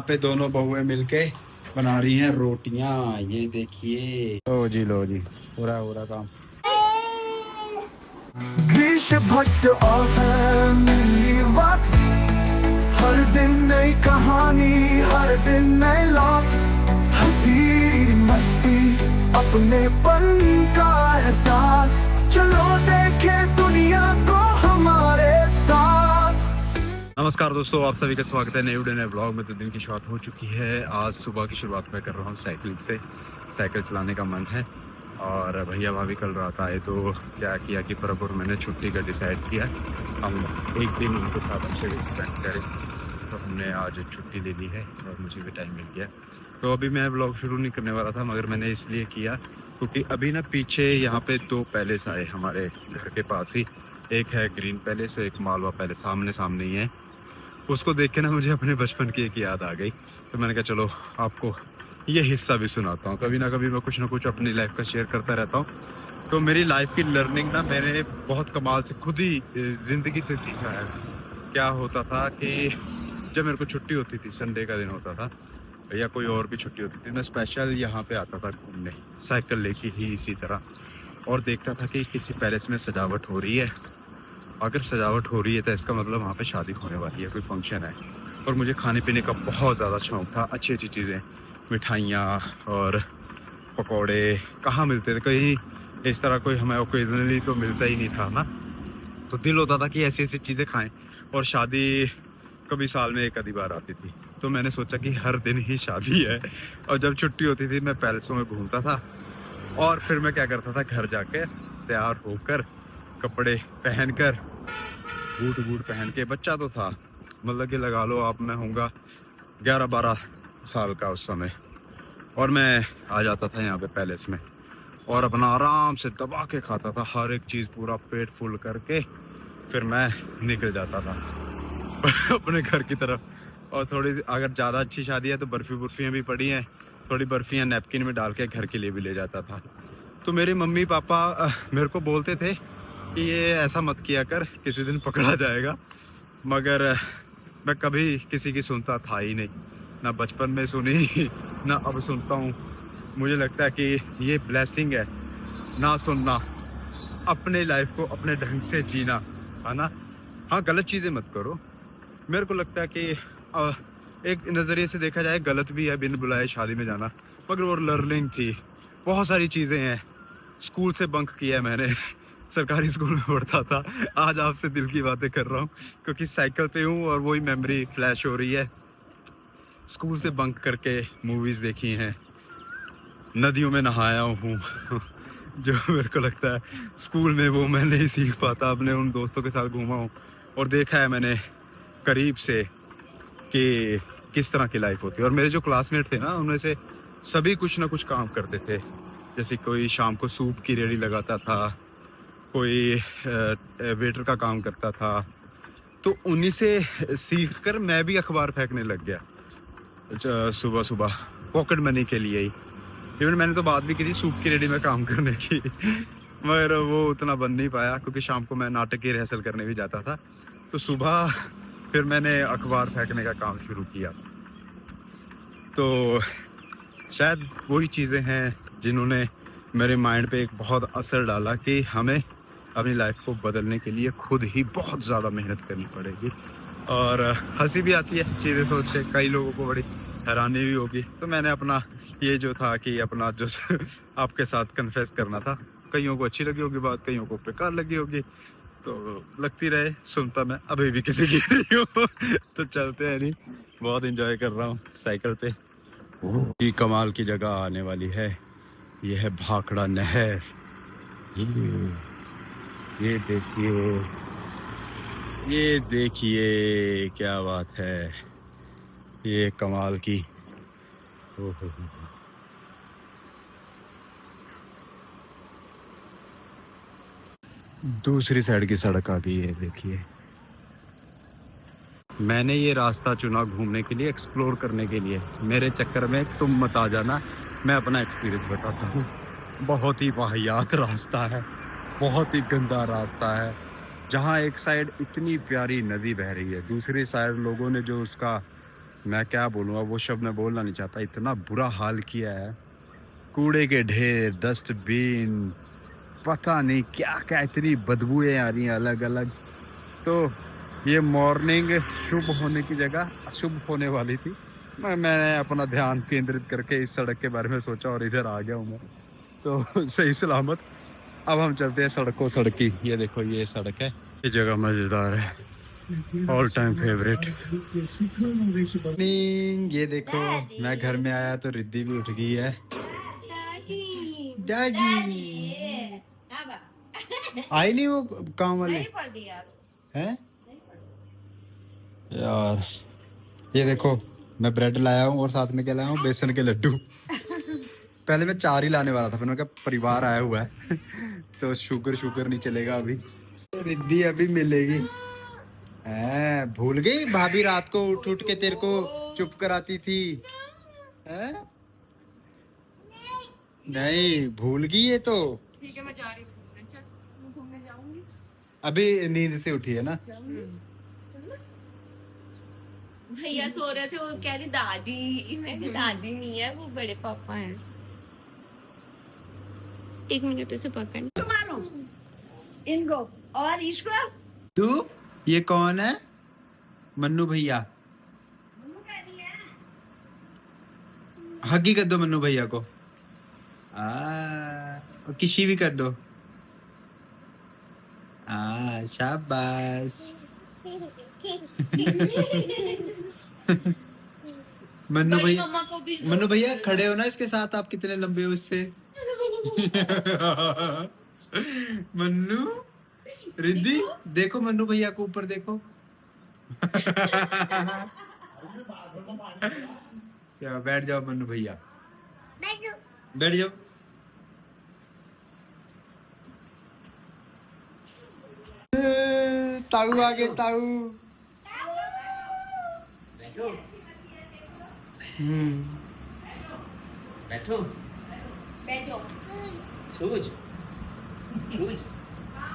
यहाँ पे दोनों बहुएं मिलके बना रही हैं रोटियां। ये देखिए। लो जी पूरा हो रहा काम। ग्रीश भट्ट और फैमिली वॉक्स, हर दिन नई कहानी, हर दिन नए लॉक्स, हंसी मस्ती अपनेपन का एहसास, चलो देखे दुनिया को हमारे साथ। नमस्कार दोस्तों, आप सभी का स्वागत है नए वीडियो नए ब्लॉग में। तो दिन की शुरुआत हो चुकी है। आज सुबह की शुरुआत मैं कर रहा हूँ साइकिलिंग से। साइकिल चलाने का मन है और भैया भाभी कल रात आए तो क्या किया कि बराबर मैंने छुट्टी का डिसाइड किया। हम एक दिन उनके साथ अच्छे स्पेंड करें, तो हमने आज छुट्टी ले ली है और मुझे भी टाइम मिल गया। तो अभी मैं ब्लॉग शुरू नहीं करने वाला था, मगर मैंने इसलिए किया क्योंकि अभी ना पीछे यहाँ पे दो पैलेस आए हमारे घर के पास ही। एक है ग्रीन पैलेस, एक मालवा पैलेस, आमने सामने ही है। उसको देख के ना मुझे अपने बचपन की एक याद आ गई। तो मैंने कहा चलो आपको ये हिस्सा भी सुनाता हूँ। कभी ना कभी मैं कुछ ना कुछ अपनी लाइफ का शेयर करता रहता हूँ। तो मेरी लाइफ की लर्निंग ना मैंने बहुत कमाल से खुद ही ज़िंदगी से सीखा है। क्या होता था कि जब मेरे को छुट्टी होती थी, संडे का दिन होता था या कोई और भी छुट्टी होती थी, मैं स्पेशल यहाँ पे आता था घूमने, साइकिल लेके ही इसी तरह, और देखता था कि किसी पैलेस में सजावट हो रही है। अगर सजावट हो रही है तो इसका मतलब वहाँ पे शादी होने वाली है, कोई फंक्शन है। और मुझे खाने पीने का बहुत ज़्यादा शौक था। अच्छी अच्छी चीज़ें, मिठाइयाँ और पकौड़े कहाँ मिलते थे, कहीं इस तरह कोई हमें ओकेजनली तो मिलता ही नहीं था ना। तो दिल होता था कि ऐसी ऐसी चीज़ें खाएं। और शादी कभी साल में एक आधी बार आती थी, तो मैंने सोचा कि हर दिन ही शादी है। और जब छुट्टी होती थी मैं पैलेसों में घूमता था और फिर मैं क्या करता था, घर जाके तैयार होकर कपड़े पहनकर बूट बूट पहन के, बच्चा तो था, मतलब कि लगा लो आप, मैं होऊंगा 11-12 साल का उस समय, और मैं आ जाता था यहाँ पे पैलेस में और अपना आराम से दबा के खाता था हर एक चीज़, पूरा पेट फुल करके फिर मैं निकल जाता था अपने घर की तरफ। और थोड़ी अगर ज़्यादा अच्छी शादी है तो बर्फ़ी बुर्फियाँ भी पड़ी हैं, थोड़ी बर्फ़ियाँ नैपकिन में डाल के घर के लिए भी ले जाता था। तो मेरे मम्मी पापा मेरे को बोलते थे कि ये ऐसा मत किया कर, किसी दिन पकड़ा जाएगा। मगर मैं कभी किसी की सुनता था ही नहीं, ना बचपन में सुनी ना अब सुनता हूँ। मुझे लगता है कि ये ब्लेसिंग है ना सुनना, अपने लाइफ को अपने ढंग से जीना, है ना। हाँ, गलत चीज़ें मत करो। मेरे को लगता है कि एक नज़रिए से देखा जाए गलत भी है बिन बुलाए शादी में जाना, मगर वो लर्निंग थी। बहुत सारी चीज़ें हैं। स्कूल से बंक किया है मैंने सरकारी स्कूल में पढ़ता था। आज आपसे दिल की बातें कर रहा हूँ क्योंकि साइकिल पे हूँ और वही मेमोरी फ्लैश हो रही है। स्कूल से बंक करके मूवीज़ देखी हैं, नदियों में नहाया हूँ जो मेरे को लगता है स्कूल में वो मैं नहीं सीख पाता। अपने उन दोस्तों के साथ घूमा हूँ और देखा है मैंने करीब से कि किस तरह की लाइफ होती है। और मेरे जो क्लासमेट थे ना, उनमें से सभी कुछ ना कुछ काम करते थे। जैसे कोई शाम को सूप की रेडी लगाता था, कोई वेटर का काम करता था। तो उन्हीं से सीख कर मैं भी अखबार फेंकने लग गया सुबह सुबह, पॉकेट मनी के लिए ही। इवन मैंने तो बात भी की थी सूप की रेडी में काम करने की मगर वो उतना बन नहीं पाया क्योंकि शाम को मैं नाटक की रिहर्सल करने भी जाता था। तो सुबह फिर मैंने अखबार फेंकने का काम शुरू किया। तो शायद वही चीज़ें हैं जिन्होंने मेरे माइंड पे एक बहुत असर डाला कि हमें अपनी लाइफ को बदलने के लिए खुद ही बहुत ज़्यादा मेहनत करनी पड़ेगी। और हंसी भी आती है चीज़ें सोच के, कई लोगों को बड़ी हैरानी भी होगी। तो मैंने अपना ये जो था कि अपना जो आपके साथ कन्फेस करना था। कईयों को अच्छी लगी होगी बात, कईयों को बेकार लगी होगी, तो लगती रहे, सुनता मैं अभी भी किसी की नहीं हूँ तो चलते हैं। नहीं, बहुत इंजॉय कर रहा हूँ साइकिल पे। ये कमाल की जगह आने वाली है, ये है भाखड़ा नहर। ये देखिए, ये देखिए क्या बात है, ये कमाल की। ओहो, दूसरी साइड की सड़क आ गई है, देखिए। मैंने ये रास्ता चुना घूमने के लिए, एक्सप्लोर करने के लिए। मेरे चक्कर में तुम मत आ जाना, मैं अपना एक्सपीरियंस बताता हूँ। बहुत ही वाहियात रास्ता है, बहुत ही गंदा रास्ता है। जहाँ एक साइड इतनी प्यारी नदी बह रही है, दूसरी साइड लोगों ने जो उसका मैं क्या बोलूँ, अब वो शब्द मैं बोलना नहीं चाहता, इतना बुरा हाल किया है। कूड़े के ढेर, डस्टबिन, पता नहीं क्या क्या, इतनी बदबूएं आ रही हैं अलग अलग। तो ये मॉर्निंग शुभ होने की जगह अशुभ होने वाली थी। मैंने अपना ध्यान केंद्रित करके इस सड़क के बारे में सोचा और इधर आ गया हूँ मैं, तो सही सलामत। अब हम चलते हैं सड़कों सड़की। ये देखो ये सड़क है, ये जगह मजेदार है, ऑल टाइम फेवरेट। ये देखो मैं घर में आया तो रिद्धि भी उठ गई है। डैडी आई नहीं वो काम वाले हैं यार। ये देखो मैं ब्रेड लाया हूँ और साथ में क्या लाया हूँ, बेसन के लड्डू। पहले मैं 4 ही लाने वाला था, फिर मैंने कहा परिवार आया हुआ है तो शुगर नहीं चलेगा अभी। रिद्धि अभी मिलेगी। भूल गई भाभी रात को उठ उठ के तेरे को चुप कराती थी है? नहीं भूल गई है तो ठीक है, मैं जा रही हूँ घूमने जाऊंगी। अभी नींद से उठी है ना। भैया सो रहे थे, वो कह रही दादी, मैंने दादी नहीं है, वो बड़े पापा हैं। 1 मिनट से पकड़ इनको और इसको तू ये कौन है? मन्नू भैया। हगी कर दो मन्नू भैया को। किसी भी कर दो। शाबाश। मन्नू भैया खड़े हो ना इसके साथ, आप कितने लंबे हो इससे। मन्नू रिद्धि देखो मन्नू भैया को, ऊपर देखो। क्या बैठ जाओ मन्नू भैया, बैठ जाओ। ताऊ आ गए, ताऊ। बैठो बैठो। Shoes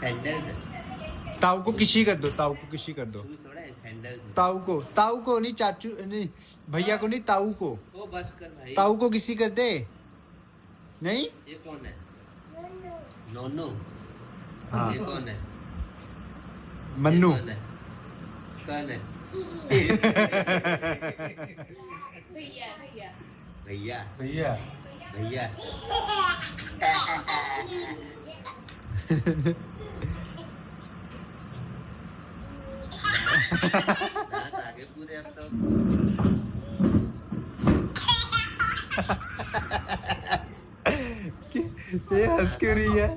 sandals. ताऊ को किसी कर दो, ताऊ को किसी कर दो। शूज थोड़ा है, सैंडल्स। ताऊ को नहीं, चाचू नहीं, भैया को नहीं, ताऊ को। ओ बस कर भाई। ताऊ को किसी कर दे। नहीं ये कौन है? नोनो। हाँ। ये कौन है? मन्नू। कौन है? भैया भैया भैया भैया भैया। दांत आगे पूरे अब तो। ये हंस क्यों रही है?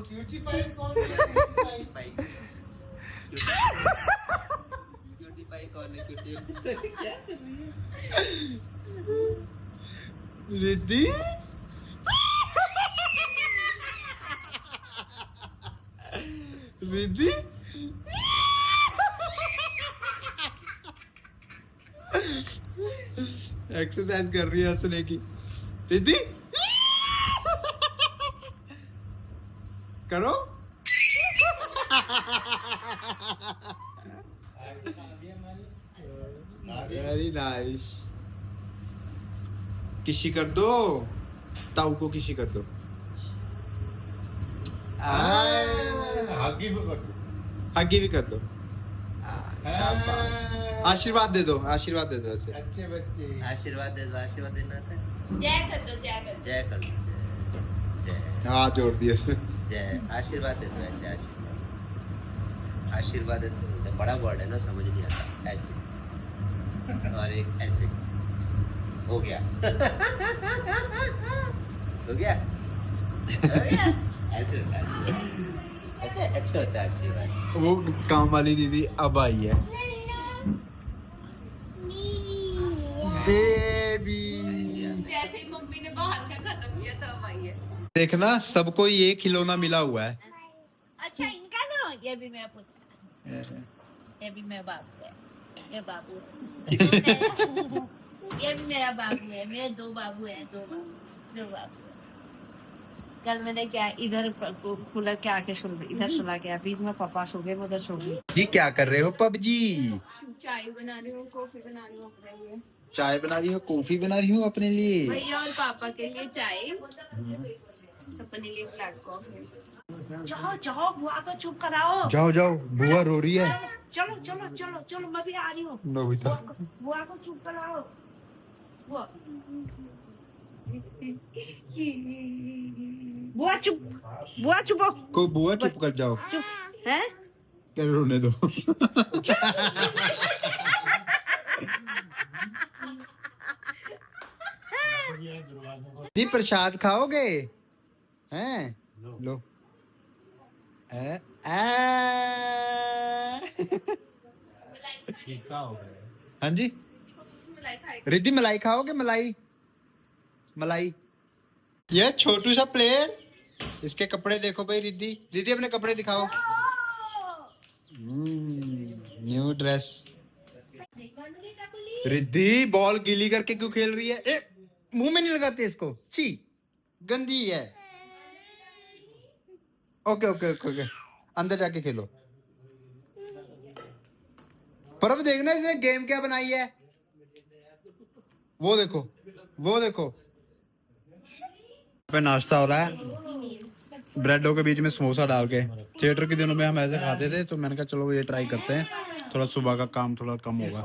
क्यूटी पाई कौन है? क्यूटी पाई कौन है? क्यूटी क्या कर रही है? रिद्धि रिद्धि एक्सरसाइज कर रही है हंसने की। रिद्धि करो। Very nice. किसी कर दो, ताऊ को किसी कर दो। हगी भी कर दो। आगे भी कर दो। आशीर्वाद दे दो, आशीर्वाद दे दो ऐसे। अच्छे बच्चे। आशीर्वाद दे दो, आशीर्वाद देना था। जय कर दो, जय कर दो। जय कर दो, जय हाथ जोड़ दिए इसने। जय। आशीर्वाद दे दो, ऐसे आशीर्वाद दे दो। बड़ा वर्ड है ना, समझ नहीं आता। ऐसे और एक ऐसे हो गया। हो गया ऐसे होता है, ऐसे अच्छा होता है आशीर्वाद। वो काम वाली दीदी अब आई है। बेबी जैसे ही मम्मी ने बाहर का खत्म किया तब आई है। देखना सबको ये खिलौना मिला हुआ है। अच्छा इनका लो, ये भी मैं पुत्र, ये भी मैं बाप है। ये बाबू ये भी मेरा बाबू है, मेरे दो बाबू हैं, दो बाबू। कल मैंने क्या इधर कूलर के आके इधर सुला गया, बीच में पापा सो गए, उधर सो गए। ये क्या कर रहे हो पबजी? चाय बना रही हूँ, कॉफी बना रही हूँ अपने लिए। चाय बना रही हो, कॉफी बना रही हो अपने लिए? भैया और पापा के लिए चाय, अपने लिए ब्लैक कॉफी। जाओ जाओ, बुआ को चुप कराओ। जाओ जाओ, बुआ रो रही है। चलो चलो चलो चलो, मैं भी आ रही हूँ। नोबिता बुआ को चुप कराओ। बुआ बुआ चुप, बुआ चुप हो। को बुआ चुप कर जाओ। चुप है? क्या रोने दो। दी प्रसाद खाओगे? हैं? लो। हाँ जी, रिद्धि मलाई खाओगे? मलाई मलाई। ये छोटू सा प्लेयर, इसके कपड़े देखो भाई। रिद्धि रिद्धि अपने कपड़े दिखाओ। New dress. रिद्धि बॉल गीली करके क्यों खेल रही है? ए, मुंह में नहीं लगाते इसको, छी गंदी है। ओके ओके ओके ओके, अंदर जाके खेलो। पर अब देखना इसने गेम क्या बनाई है। वो देखो, वो देखो। पे नाश्ता हो रहा है, ब्रेडों के बीच में समोसा डाल के। थिएटर के दिनों में हम ऐसे खाते थे, तो मैंने कहा चलो ये ट्राई करते हैं, थोड़ा सुबह का काम थोड़ा कम होगा।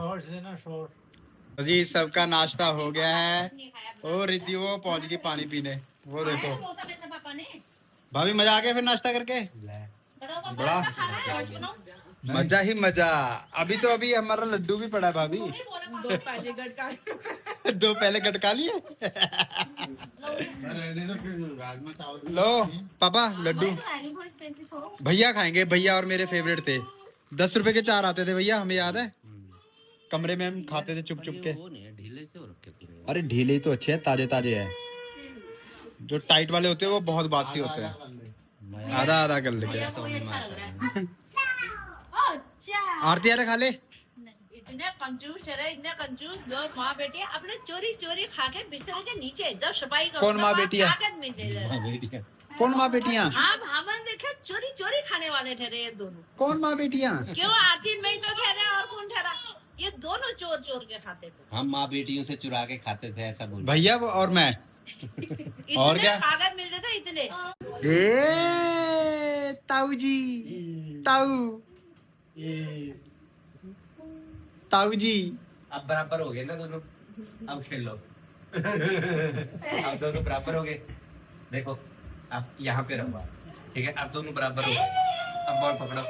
जी सबका नाश्ता हो गया है। ओ रिद्धि वो पहुंच गई पानी पीने, वो देखो। भाभी मजा आ गया फिर नाश्ता करके? बड़ा मजा ही मजा। अभी तो अभी हमारा लड्डू भी पड़ा है भाभी। दो पहले गटका लिए। लो पापा लड्डू। भैया खाएंगे, भैया और मेरे फेवरेट थे। 10 रुपए के 4 आते थे भैया, हमें याद है। कमरे में हम खाते थे चुप चुप के। अरे ढीले तो अच्छे हैं, ताजे ताजे है। जो टाइट वाले होते हैं वो बहुत बासी होते हैं। आधा आधा कर लेके। आरती यार खा ले। इतने कंजूस है, इतने कंजूस। दो माँ बेटी अपने चोरी चोरी खा के बिस्तर के नीचे जब सफाई करो। कौन माँ बेटी है? कौन माँ बेटियाँ? हम हमन देखे चोरी चोरी खाने वाले ठहरे ये दोनों। कौन माँ बेटियाँ? क्यों आती नहीं तो ठहरे और कौन ठहरा? ये दोनों चोर चोर के खाते थे। हम माँ बेटियों से चुरा के खाते थे, ऐसा बोल। भैया और मैं। और क्या कागज मिलते थे इतने। ए ताऊ जी, ताऊ ताऊ जी। अब बराबर हो गए ना दोनों, अब खेल लो। अब दोनों बराबर हो गए। देखो अब यहाँ पे रहो, ठीक है? अब दोनों बराबर हो गए। अब बॉल पकड़ो,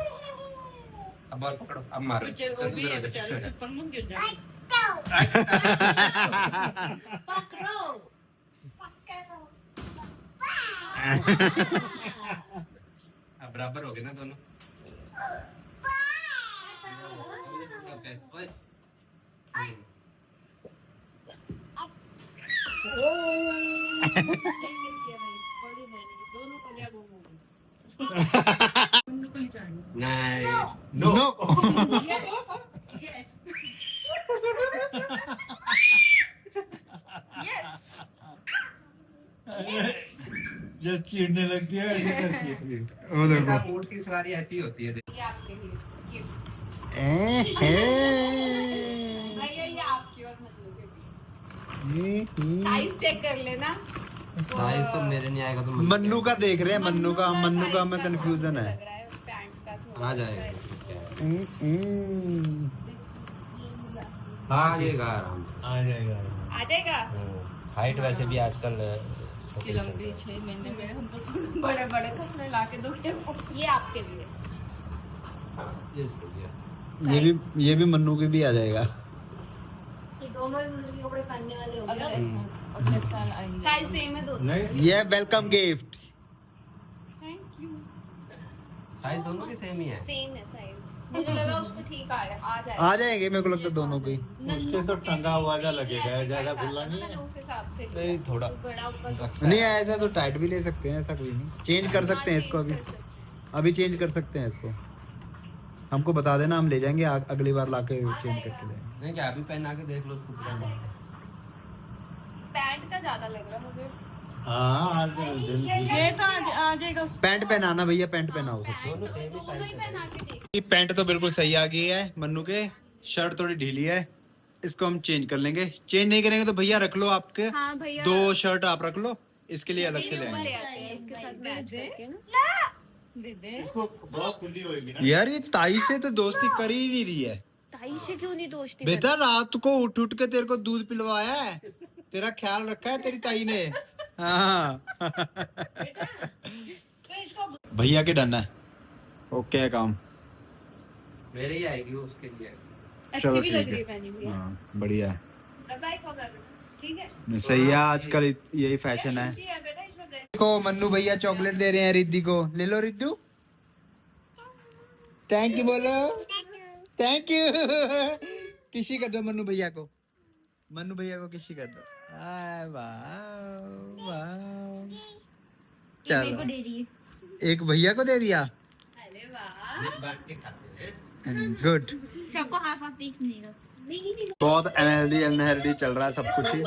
अब बॉल पकड़ो, अब मारो। अब बराबर हो गए ना दोनों। ओए नो जब चिढ़ने लगती है ऐसे करती है। वो देखो। ऊँट की सवारी ऐसी होती है। ये आपके लिए गिफ्ट। भैया ये आपकी और मन्नू के लिए। साइज चेक कर लेना। साइज तो मेरे नहीं आएगा तो मन्नू का देख रहे हैं, मन्नू का हमें कंफ्यूजन है। पैंट का थोड़ा आ जाएगा। हाँ आएगा आराम से। आ जाएगा। आ जाएगा। हाइट वैसे भी आजकल लंबी 6 महीने में हम तो बड़े बड़े कपड़े ला के दोगे। ये आपके लिए। ये भी मन्नू के भी आ जाएगा। ये दोनों एक दूसरे के कपड़े पहनने वाले हो गए। अगले साल आएंगे। साइज सेम है दोनों। नहीं ये welcome gift. Thank you. Size दोनों की सेम ही है। सेम है साइज। मुझे लगा उसको ठीक आ जाएगा। आ जाएंगे, मेरे को लगता है दोनों की। उसके तो टंगा हुआ जा लगेगा, ज्यादा खुला नहीं है। उस हिसाब से नहीं थोड़ा बड़ा ऊपर नहीं, ऐसा तो टाइट भी ले सकते हैं, ऐसा कोई नहीं। चेंज कर सकते हैं इसको, अभी चेंज कर सकते हैं इसको। हमको बता देना, हम ले जाएंगे, अगली बार लाके चेंज करके देंगे। नहीं क्या अभी पहना के देख लो उसको। पैंट का ज्यादा लग रहा मुझे। हाँ ये तो आ जाएगा। पैंट पहनाना भैया, पैंट पहनाओ सबसे। दोनों ही पहना के देख। ये पैंट तो बिल्कुल सही आ गई है मन्नू के, शर्ट थोड़ी ढीली है, इसको हम चेंज कर लेंगे। चेंज नहीं करेंगे तो भैया रख लो आपके, हाँ भैया 2 शर्ट आप रख लो, इसके लिए अलग से ले आएंगे। इसके साथ मैच करके ना। इसको बहुत खुली होगी ना। यार ये ताई से तो दोस्ती कर ही नहीं रही है। ताई से क्यों नहीं दोस्ती? बेटा रात को उठ उठ के तेरे को दूध पिलवाया है, तेरा ख्याल रखा है तेरी ताई ने। हाँ भैया के डन है, ओके है काम। मेरे ही आएगी वो उसके लिए। अच्छी चलो भी ठीक लग रही है। है पहनी हुई। हाँ बढ़िया है, ठीक है नहीं, सही है, आजकल यही फैशन है। बेटा इसमें गए देखो मन्नू भैया चॉकलेट दे रहे हैं रिद्धि को, ले लो रिद्धू, थैंक यू बोलो, थैंक यू। किसी कर दो मन्नू भैया को, मन्नू भैया को किसी कर दो। आय वाह वाह, चलो दे रही है। एक भैया को दे दिया, अरे वाह, बांट के खाते हैं। गुड। सबको हाफ हाफ पीस मिलेगा। बहुत अनहेल्दी अनहेल्दी चल रहा है सब कुछ ही,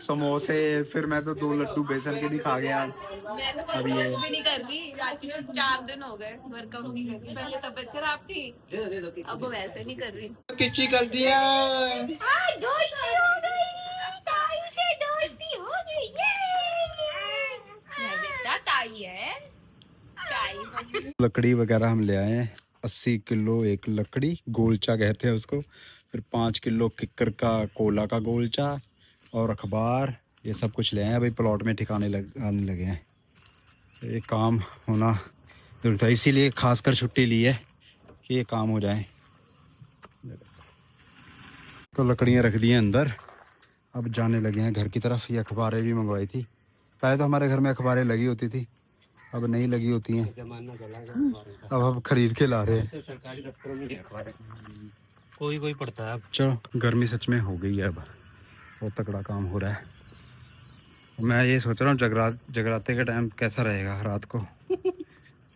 समोसे, फिर मैं तो 2 लड्डू बेसन के भी खा गया। मैं तो अब ये भी नहीं कर रही, चाची को 4 दिन हो गए वर्कआउट नहीं कर रही। पहले तबीयत खराब थी, अब वैसे नहीं कर रही। किसी कर दिया। दोस्ती हो गई, ताई से दोस्ती हो गई। ये बेटा ताई है, ताई। लकड़ी वगैरह हम ले आए हैं, 80 किलो एक लकड़ी, गोलचा कहते हैं उसको, फिर 5 किलो किक्कर का कोला का गोलचा और अखबार, ये सब कुछ ले आए हैं। अभी प्लॉट में ठिकाने आने लगे हैं, ये काम होना जरूरी था, इसीलिए खासकर छुट्टी ली है कि ये काम हो जाए। तो लकड़ियाँ रख दी हैं अंदर, अब जाने लगे हैं घर की तरफ। ये अखबारें भी मंगवाई थी, पहले तो हमारे घर में अखबारें लगी होती थी, अब नहीं लगी होती हैं, अब हम खरीद के ला रहे हैं। सरकारी दफ्तरों में अखबार कोई कोई पढ़ता है अब। चलो गर्मी सच में हो गई है, अब बहुत तगड़ा काम हो रहा है। मैं ये सोच रहा हूँ जगराते के टाइम कैसा रहेगा रात को।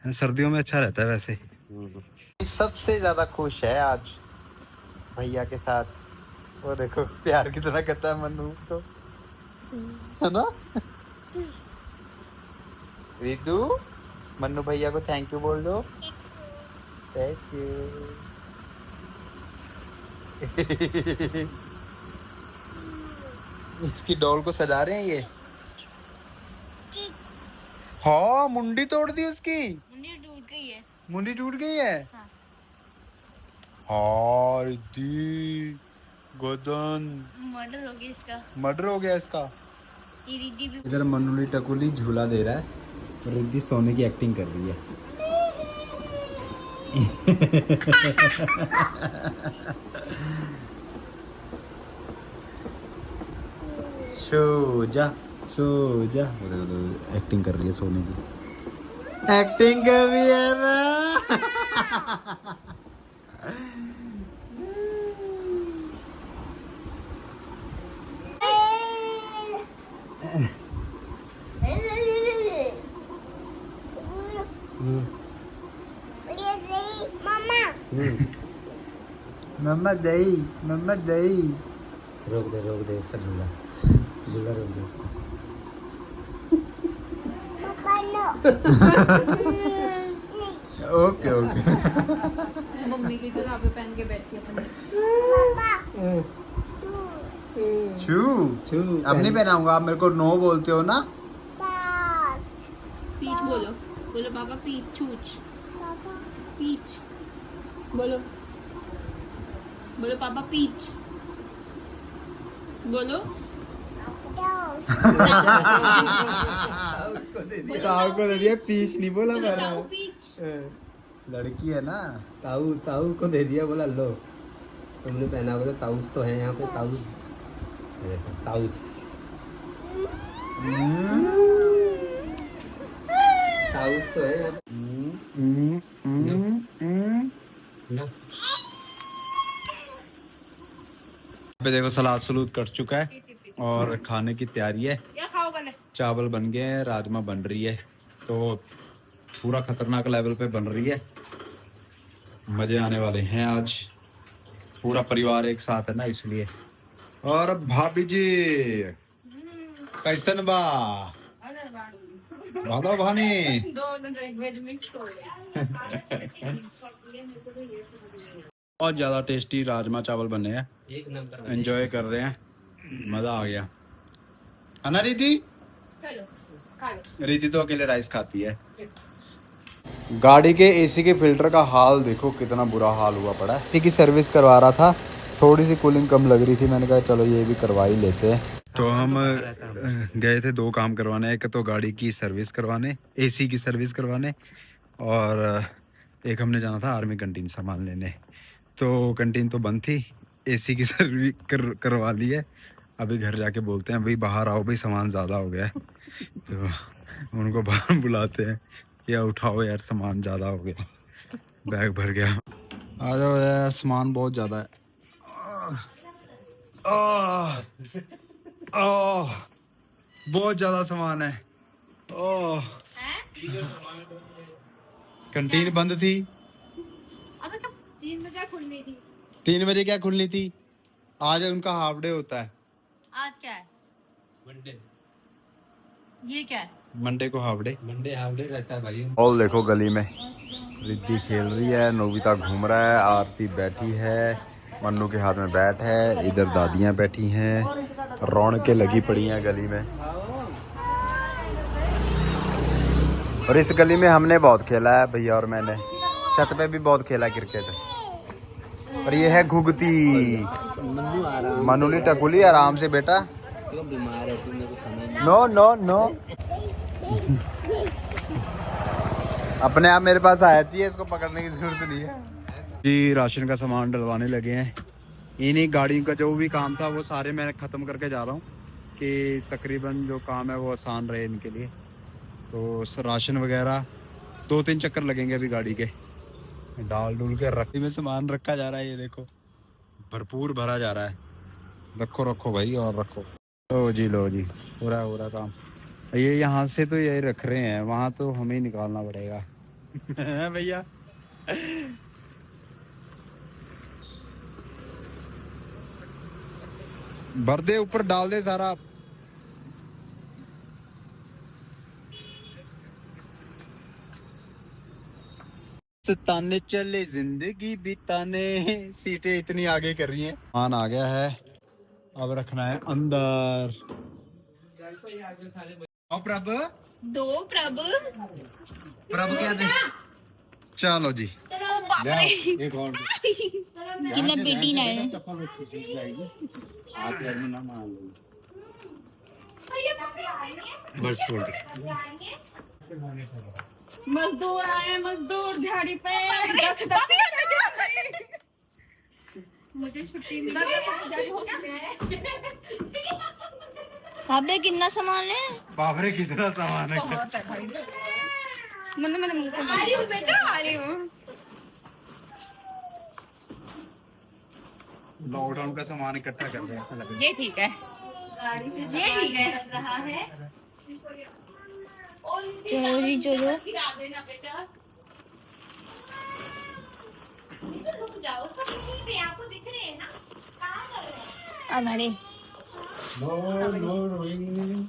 सर्दियों में अच्छा रहता है वैसे। सबसे ज्यादा खुश है आज भैया के साथ, वो देखो प्यार कितना करता है मन्नू उसको, है ना। रितु मन्नू भैया को थैंक यू बोल दो, थैंक यू। इसकी डॉल को सजा रहे हैं ये। हाँ मुंडी तोड़ दी उसकी, मुंडी टूट गई है। मुंडी टूट गई है। हाँ। हाँ रिद्धि, गोदन मर्डर हो गया इसका। मर्डर हो गया इसका। ये रिद्धि भी इधर मनुली टकुली झूला दे रहा है और रिद्धि सोने की एक्टिंग कर रही है। सो जा सो जा, एक्टिंग कर रही है सोने की, एक्टिंग कर रही है ना। मम्मा दही, मम्मा दही। रोक दे इसका झूला, झूला रोक दे इसका। Okay okay. मम्मी की तरह पे पहन के बैठी अपने। छू छू अब नहीं पहनाऊंगा, आप मेरे को नो बोलते हो ना। पीच बोलो, बोलो पापा पीच, छूच पीच बोलो, बोलो पापा पीच बोलो। ताऊ को दे दिया पीच, नहीं बोला बोलो ताऊ मैंने। पीच। लड़की है ना। ताऊ को दे दिया, बोला लो तुमने पहना होगा। तो ताउस तो है यहाँ पे, ताउस ताउस ताउस तो है यहाँ पे। देखो सलाद सलूद कट चुका है और खाने की तैयारी है। क्या खाओ पहले? चावल बन गए हैं, राजमा बन रही है, तो पूरा खतरनाक लेवल पे बन रही है। मजे आने वाले हैं आज, पूरा परिवार एक साथ है ना इसलिए। और भाभी जी कैसन बा? भालो भानी बहुत ज्यादा टेस्टी राजमा चावल बने हैं, एक नंबर एंजॉय कर रहे हैं, मजा आ गया है ना रिद्धि? रिद्धि तो अकेले राइस खाती है। गाड़ी के एसी के फिल्टर का हाल देखो कितना बुरा हाल हुआ पड़ा है। एसी की सर्विस करवा रहा था, थोड़ी सी कूलिंग कम लग रही थी, मैंने कहा चलो ये भी करवा ही लेते हैं। तो हम गए थे 2 काम करवाने, एक तो गाड़ी की सर्विस करवाने, एसी की सर्विस करवाने, और एक हमने जाना था आर्मी कैंटीन सामान लेने। तो कैंटीन तो बंद थी, एसी की सर्विस करवा ली है। अभी घर जाके बोलते हैं भाई बाहर आओ भाई, सामान ज़्यादा हो गया है। तो उनको बाहर बुलाते हैं, या उठाओ यार सामान ज़्यादा हो गया, बैग भर गया। आ जाओ यार, सामान बहुत ज़्यादा है। बहुत ज़्यादा सामान है। कैंटीन बंद थी। अबे कब 3 बजे खुलनी थी? 3 बजे क्या खुलनी थी? आज उनका हाफ डे होता है। आज क्या है? मंडे, ये क्या है? मंडे को half day. Monday half day रहता है भाई। और देखो गली में रिद्धि खेल रही है, नोबिता घूम रहा है, आरती बैठी है, मन्नू के हाथ में बैट है, इधर दादियाँ बैठी हैं, रौनकें लगी पड़ी हैं गली में। और इस गली में हमने बहुत खेला है भैया और मैंने, छत पे भी बहुत खेला क्रिकेट। और ये है घुगती, मनु ने टकुली आराम से बेटा। नो नो नो अपने आप मेरे पास आ जाती है, इसको पकड़ने की जरूरत नहीं है जी। राशन का सामान डलवाने लगे हैं, इन्हीं गाड़ी का जो भी काम था वो सारे मैं ख़त्म करके जा रहा हूँ कि तकरीबन जो काम है वो आसान रहे इनके लिए। तो राशन वगैरह 2-3 चक्कर लगेंगे अभी गाड़ी के, डाल डूल के रखी में सामान रखा जा रहा है। ये देखो भरपूर भरा जा रहा है, रखो रखो भाई और रखो। लो जी पूरा हो रहा काम। ये यहाँ से तो यही रख रहे हैं, वहाँ तो हमें ही निकालना पड़ेगा भैया। भर दे, ऊपर डाल दे सारा। ताने चले जिंदगी बिताने, सीटें इतनी आगे कर रही हैं। मान आ गया है, अब रखना है अंदर। प्रभ 2 प्रभ प्रभ क्या दे? चलो जी एक और कितना बेटी ना है। बस छोड़। मजदूर आए, मजदूर दिहाड़ी पे 10 मुझे छुट्टी मिली आपने कितना सामान है? बाबरे कितना सामान है। मैंने मुंह को आ रही हूँ बेटा, आ रही हूँ। लॉकडाउन का सामान इकट्ठा कर रहे हैं ऐसा लग रहा है। ये ठीक है, ये ठीक है। रहा है। चलो जी चलो। आपको दिख रहे हैं ना? हमारे नो रोइंग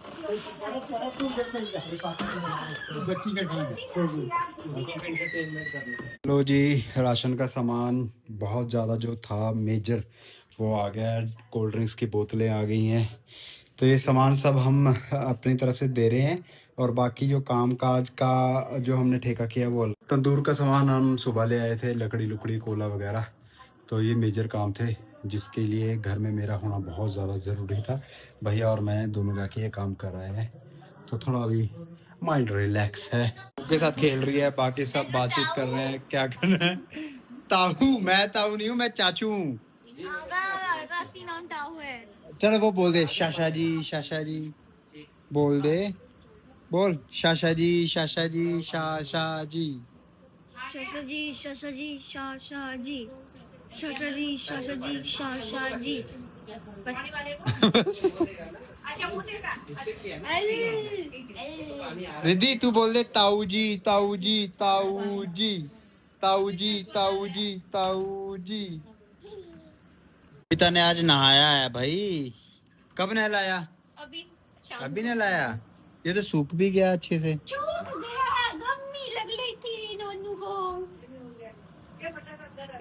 बच्ची का काम है। लो जी, राशन का सामान बहुत ज़्यादा जो था मेजर वो आ गया है, कोल्ड ड्रिंक्स की बोतलें आ गई हैं। तो ये सामान सब हम अपनी तरफ से दे रहे हैं, और बाकी जो काम काज का जो हमने ठेका किया वो तंदूर का सामान हम सुबह ले आए थे, लकड़ी लुकड़ी कोला वगैरह। तो ये मेजर काम थे जिसके लिए घर में मेरा होना बहुत ज़्यादा ज़रूरी था। भैया और मैं दोनों जाके ये काम कर रहे हैं, तो थोड़ा अभी माइंड रिलैक्स है। उनके साथ खेल रही है, बाकी सब बातचीत कर रहे हैं। क्या करना है? ताऊ, मैं ताऊ नहीं हूँ, मैं चाचू हूँ। राष्ट्रीय नाम टाऊ है। चलो वो बोल दे, शाशा जी शाशा जी बोल दे, बोल शाशा जी शाशा जी शाशा जी। शाशा जी शाशा जी शाशा जी शाशा जी शाशा जी शाशा जी। रिद्धि तू बोल दे ताऊ जी ताऊ जी ताऊ जी। ताऊ जी ताऊ जी ताऊ जी। पिता ने आज नहाया है भाई। कब नहलाया? अभी अभी नहलाया। ये तो सूख भी गया अच्छे से। सूख गया, गम्मी लग रही थी नोनू को।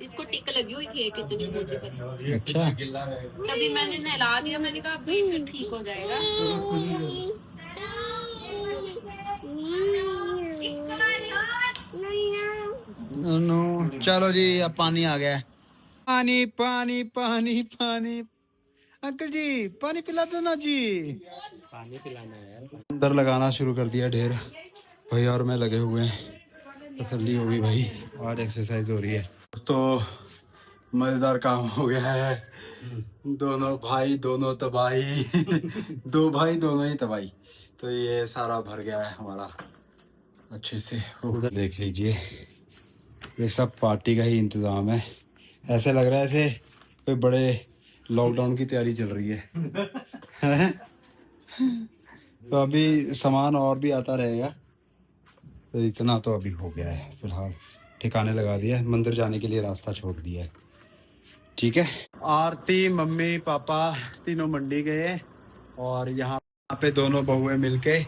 इसको टिक लगी हुई थी कितनी देर। अच्छा तभी मैंने नहला दिया, मैंने कहा भाई फिर ठीक हो जाएगा। नो चलो जी अब पानी आ गया है। पानी पानी पानी पानी। अंकल जी पानी पिला दो ना जी। पानी पिलाना है। अंदर लगाना शुरू कर दिया ढेर भाई और मैं लगे हुए हैं। तसल्ली होगी भाई, आज एक्सरसाइज हो रही है। तो मजेदार काम हो गया है। दोनों भाई दोनों तबाही दो भाई दोनों ही तबाही। तो ये सारा भर गया है हमारा अच्छे से। उधर देख लीजिए, ये सब पार्टी का ही इंतज़ाम है। ऐसे लग रहा है ऐसे कोई बड़े लॉकडाउन की तैयारी चल रही है। तो अभी सामान और भी आता रहेगा। तो इतना तो अभी हो गया है, फिलहाल ठिकाने लगा दिया है, मंदिर जाने के लिए रास्ता छोड़ दिया है। ठीक है। आरती मम्मी पापा तीनों मंडी गए और यहाँ पे दोनों बहुएं मिलके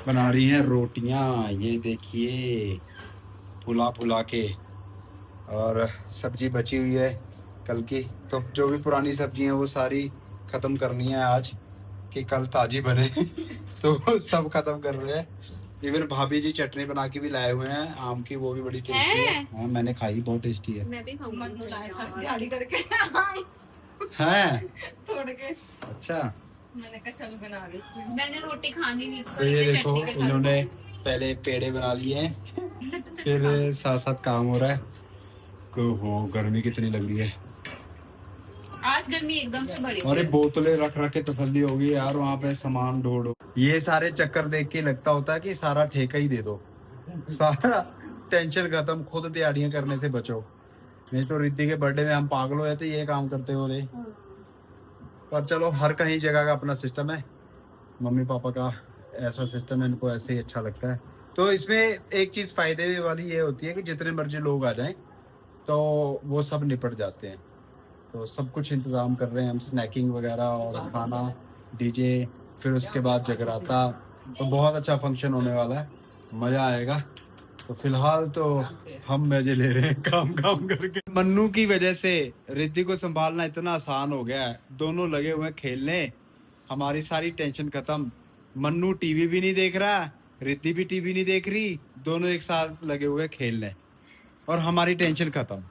बना रही हैं रोटियाँ। ये देखिए फुला फुला के, और सब्जी बची हुई है कल की। तो जो भी पुरानी सब्जी हैं वो सारी ख़त्म करनी है आज कि कल ताज़ी बने। तो सब ख़त्म कर रहे हैं। इवन भाभी जी चटनी बना के भी लाए हुए हैं आम की, वो भी बड़ी टेस्टी है। हाँ मैंने खाई, बहुत टेस्टी है। मैं भी खाऊंगा दिहाड़ी करके हैं तोड़ के। अच्छा। मैंने कहा चलो बना ली। मैंने रोटी खानी नहीं। तो ये देखो इन्होंने पहले पेड़े बना लिए हैं, फिर साथ साथ काम हो रहा है। को हो गर्मी कितनी लग रही है आज, गर्मी एकदम से बढ़ी। अरे बोतलें रख रख के तसल्ली होगी यार, वहाँ पे सामान ढोड़ो। ये सारे चक्कर देख के लगता होता है कि सारा ठेका ही दे दो, सारा टेंशन खत्म, खुद तैयारियां करने से बचो। नहीं तो रिद्धि के बर्थडे में हम पागल हो जाते ये काम करते हो। पर चलो हर कहीं जगह का अपना सिस्टम है। मम्मी पापा का ऐसा सिस्टम है, इनको ऐसे ही अच्छा लगता है। तो इसमें एक चीज फायदे वाली ये होती है कि जितने मर्जी लोग आ जाएं तो वो सब निपट जाते हैं। तो सब कुछ इंतज़ाम कर रहे हैं हम, स्नैकिंग वगैरह और खाना, डीजे, फिर उसके बाद जगराता। तो बहुत अच्छा फंक्शन होने वाला है, मज़ा आएगा। तो फिलहाल तो हम मजे ले रहे हैं काम काम करके। मन्नू की वजह से रिद्धि को संभालना इतना आसान हो गया है। दोनों लगे हुए खेलने, हमारी सारी टेंशन खत्म। मन्नू टीवी भी नहीं देख रहा, रिद्धि भी टीवी नहीं देख रही, दोनों एक साथ लगे हुए खेलने और हमारी टेंशन खत्म।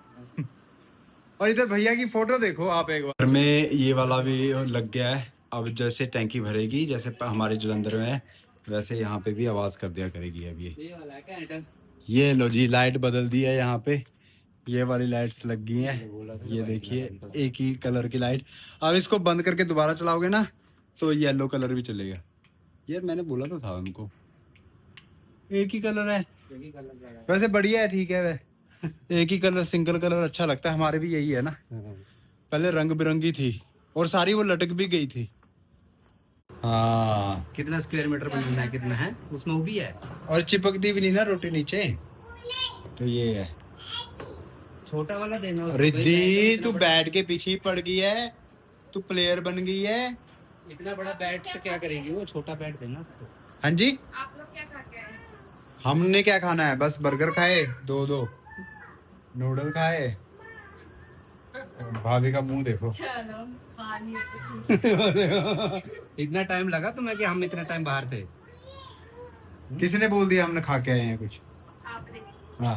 और इधर भैया की फोटो देखो आप एक बार। में ये वाला भी लग गया है। अब जैसे टैंकी भरेगी, जैसे हमारे जलंधर में है, वैसे यहाँ पे भी आवाज कर दिया करेगी। अब ये लो जी लाइट बदल दी है यहाँ पे, ये वाली लाइट्स लग गई हैं। ये देखिए एक ही कलर की लाइट। अब इसको बंद करके दोबारा चलाओगे ना तो येलो कलर भी चलेगा। यार मैंने बोला तो था उनको, एक ही कलर है वैसे बढ़िया है। ठीक है वह एक ही कलर, सिंगल कलर अच्छा लगता है। हमारे भी यही है ना, पहले रंग बिरंगी थी और सारी वो लटक भी गई थी। हाँ कितना स्क्वायर मीटर बनना है, कितना है उसमें वो भी है। और चिपकती भी नहीं ना रोटी नीचे। तो ये है छोटा वाला देना। रिद्धि तू बैट के पीछे ही पड़ गई है, तू प्लेयर बन गई है। इतना बड़ा बैट से क्या करेगी वो, छोटा बैट देना उसको। हाँ जी आप लोग क्या खा के आए? हमने क्या खाना है, बस बर्गर खाए, दो नूडल खाए। भाभी का मुंह देखो। चलो पानी। इतना टाइम लगा तुम्हें कि हम इतना टाइम बाहर थे? किसने बोल दिया हमने खा के आए हैं कुछ? आपने हाँ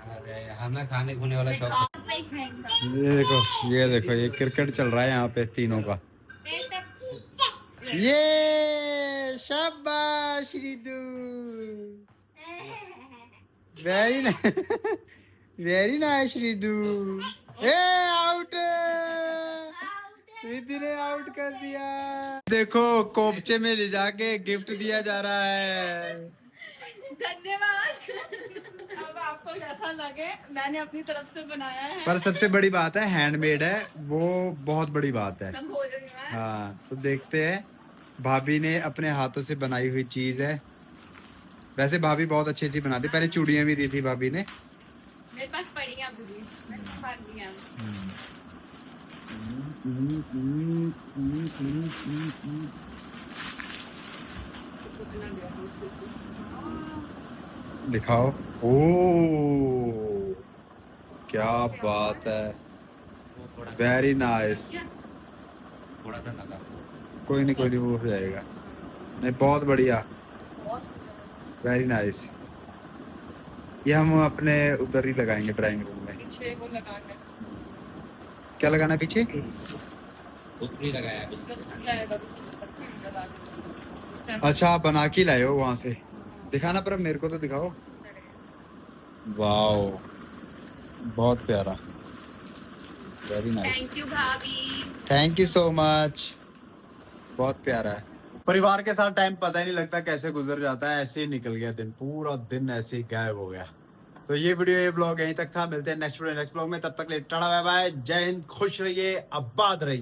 अरे हमें खाने खुने वाला शौक। ये देखो ये क्रिकेट चल रहा है यहाँ पे तीनों का। ये शाबाश रिदू, वेरी नाइस रिदू। ए आउट, रिद्धि ने आउट कर दिया। देखो कोपचे में ले जाके गिफ्ट दिया जा रहा है। धन्यवाद। अब आपको जैसा लगे, मैंने अपनी तरफ से बनाया है। पर सबसे बड़ी बात है हैंडमेड है, वो बहुत बड़ी बात है। मैं खोल रही हूँ। हाँ तो देखते हैं, भाभी ने अपने हाथों से बनाई हुई चीज है। वैसे भाभी बहुत अच्छी बनाती, पहले चूड़ियां भी दी थी भाभी ने, मेरे पास पड़ी है अभी भी, मैं खा ली है। दिखाओ। ओ क्या बात है, वो थोड़ा वेरी नाइस। थोड़ा सा लगा। कोई नहीं वो हो जाएगा। नहीं बहुत बढ़िया, वेरी नाइस। ये हम अपने उधर ही लगाएंगे ड्राइंग रूम में। पीछे वो लगा कर क्या लगाना है पीछे? उतनी लगाया उसका जाएगा उसका अच्छा आप बना के लाए हो वहां से, दिखाना पर मेरे को तो दिखाओ। वाओ बहुत प्यारा, वेरी नाइस। थैंक यू भाभी। थैंक यू सो मच, बहुत प्यारा है। परिवार के साथ टाइम पता ही नहीं लगता कैसे गुजर जाता है, ऐसे ही निकल गया दिन, पूरा दिन ऐसे ही गायब हो गया। तो ये वीडियो ये ब्लॉग यहीं तक था, मिलते हैं नेक्स्ट वीडियो नेक्स्ट ब्लॉग में, तब तक ले टाटा बाय बाय, जय हिंद, खुश रहिए, आबाद रहिए।